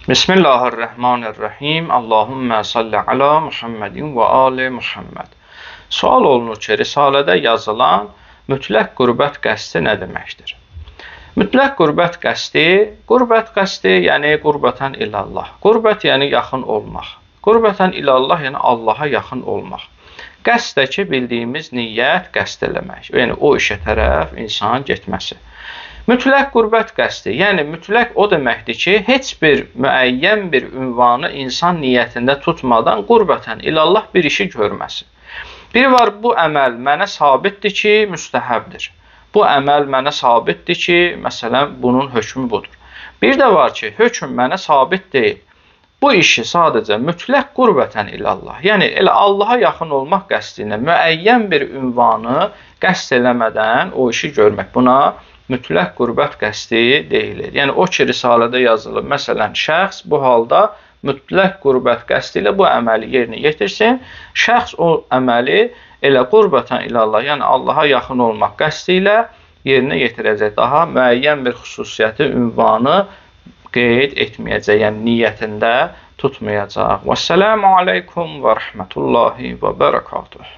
Bismillahirrahmanirrahim. Allahümme salli ala Muhammedin və ali Muhammed. Sual olunur ki, Risalədə yazılan mütləq qürbət qəsdi nə deməkdir? Mütləq qürbət qəsdi, yəni qurbətən ilallah. Qurbət yəni yaxın olmaq. Qurbətən ilallah yəni Allaha yaxın olmaq. Qəsd də ki, bildiyimiz niyyət, qəsd eləmək. Yəni o işə tərəf insan getməsi. Mütləq qürbət qəsdi, yəni mütləq o deməkdir ki, heç bir müəyyən bir ünvanı insan niyyətində tutmadan qurbətən ilallah bir işi görməsi. Bir var, bu əməl mənə sabitdir ki, müstəhəbdir. Bu əməl mənə sabitdir ki, məsələn, bunun hökmü budur. Bir də var ki, hökm mənə sabit deyil. Bu işi sadəcə mütləq qurbətən ilallah, yəni elə Allaha yaxın olmaq qəsdi ilə müəyyən bir ünvanı qəsd eləmədən o işi görmək. Buna mütləq qürbət qəsdi deyilir. Yəni o ki, Risalədə yazılır. Məsələn, şəxs bu halda mütləq qürbət qəsdi ilə bu əməli yerinə yetirsin. Şəxs o əməli elə qurbətən ilallah, yəni Allaha yaxın olmaq qəsdi ilə yerinə yetirəcək. Daha müəyyən bir xüsusiyyəti, ünvanı qeyd etməyəcək, yəni niyyətində tutmayacaq. Vəssalamu aleykum və rəhmətullahi və bərəkatuhu.